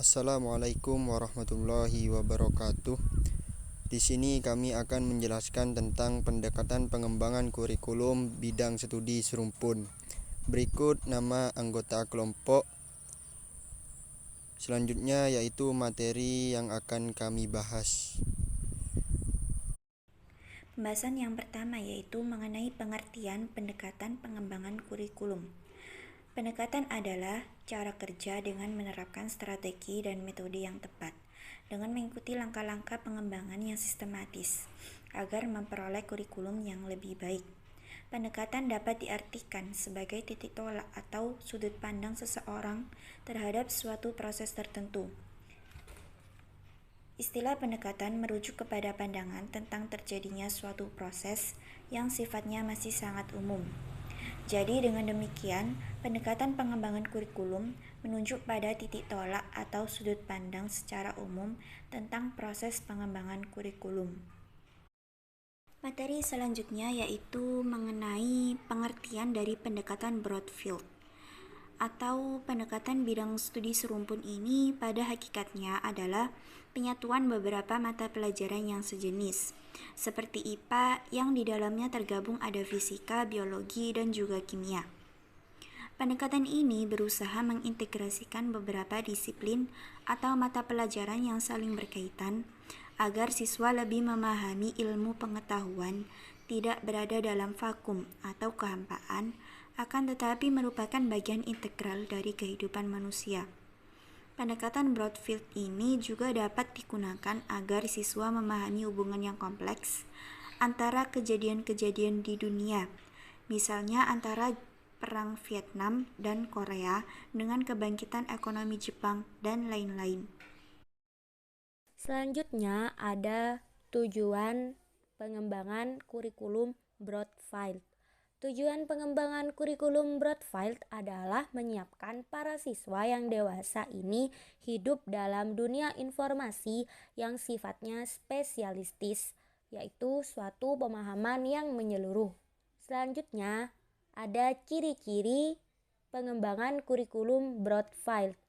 Assalamualaikum warahmatullahi wabarakatuh. Di sini kami akan menjelaskan tentang pendekatan pengembangan kurikulum bidang studi serumpun. Berikut nama anggota kelompok selanjutnya yaitu materi yang akan kami bahas. Pembahasan yang pertama yaitu mengenai pengertian pendekatan pengembangan kurikulum. Pendekatan adalah cara kerja dengan menerapkan strategi dan metode yang tepat, dengan mengikuti langkah-langkah pengembangan yang sistematis, agar memperoleh kurikulum yang lebih baik. Pendekatan dapat diartikan sebagai titik tolak atau sudut pandang seseorang terhadap suatu proses tertentu. Istilah pendekatan merujuk kepada pandangan tentang terjadinya suatu proses yang sifatnya masih sangat umum. Jadi dengan demikian, pendekatan pengembangan kurikulum menunjuk pada titik tolak atau sudut pandang secara umum tentang proses pengembangan kurikulum. Materi selanjutnya yaitu mengenai pengertian dari pendekatan Broadfield atau pendekatan bidang studi serumpun. Ini pada hakikatnya adalah penyatuan beberapa mata pelajaran yang sejenis, seperti IPA yang di dalamnya tergabung ada fisika, biologi, dan juga kimia. Pendekatan ini berusaha mengintegrasikan beberapa disiplin atau mata pelajaran yang saling berkaitan agar siswa lebih memahami ilmu pengetahuan tidak berada dalam vakum atau kehampaan, akan tetapi merupakan bagian integral dari kehidupan manusia. Pendekatan Broadfield ini juga dapat digunakan agar siswa memahami hubungan yang kompleks antara kejadian-kejadian di dunia, misalnya antara Perang Vietnam dan Korea dengan kebangkitan ekonomi Jepang dan lain-lain. Selanjutnya ada tujuan pengembangan kurikulum Broadfield. Tujuan pengembangan kurikulum Broadfield adalah menyiapkan para siswa yang dewasa ini hidup dalam dunia informasi yang sifatnya spesialistis, yaitu suatu pemahaman yang menyeluruh. Selanjutnya ada ciri-ciri pengembangan kurikulum Broadfield.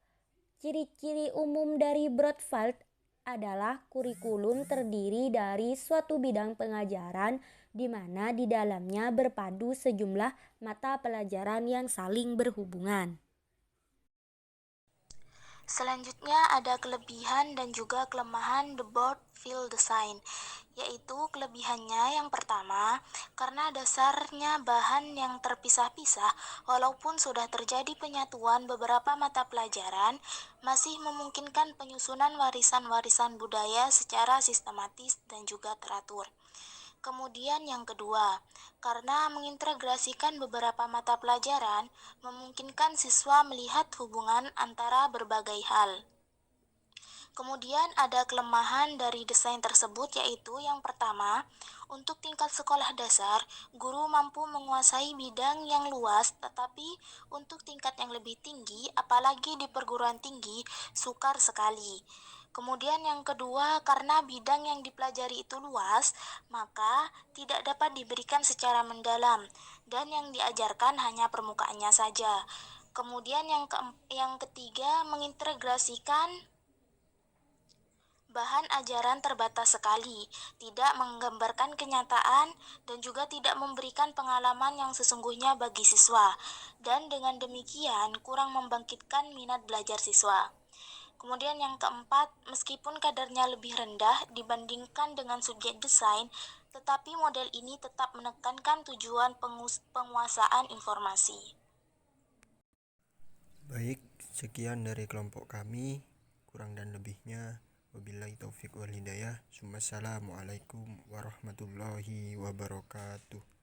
Ciri-ciri umum dari Broadfield adalah kurikulum terdiri dari suatu bidang pengajaran di mana di dalamnya berpadu sejumlah mata pelajaran yang saling berhubungan. Selanjutnya ada kelebihan dan juga kelemahan the Broadfield design, yaitu kelebihannya yang pertama, karena dasarnya bahan yang terpisah-pisah, walaupun sudah terjadi penyatuan beberapa mata pelajaran, masih memungkinkan penyusunan warisan-warisan budaya secara sistematis dan juga teratur. Kemudian yang kedua, karena mengintegrasikan beberapa mata pelajaran, memungkinkan siswa melihat hubungan antara berbagai hal. Kemudian ada kelemahan dari desain tersebut, yaitu yang pertama, untuk tingkat sekolah dasar, guru mampu menguasai bidang yang luas, tetapi untuk tingkat yang lebih tinggi, apalagi di perguruan tinggi, sukar sekali. Kemudian yang kedua, karena bidang yang dipelajari itu luas, maka tidak dapat diberikan secara mendalam, dan yang diajarkan hanya permukaannya saja. Kemudian yang ketiga, mengintegrasikan bahan ajaran terbatas sekali, tidak menggambarkan kenyataan, dan juga tidak memberikan pengalaman yang sesungguhnya bagi siswa, dan dengan demikian kurang membangkitkan minat belajar siswa. Kemudian yang keempat, meskipun kadarnya lebih rendah dibandingkan dengan subjek desain, tetapi model ini tetap menekankan tujuan penguasaan informasi. Baik, sekian dari kelompok kami. Kurang dan lebihnya wabillahi taufik wal hidayah. Assalamualaikum warahmatullahi wabarakatuh.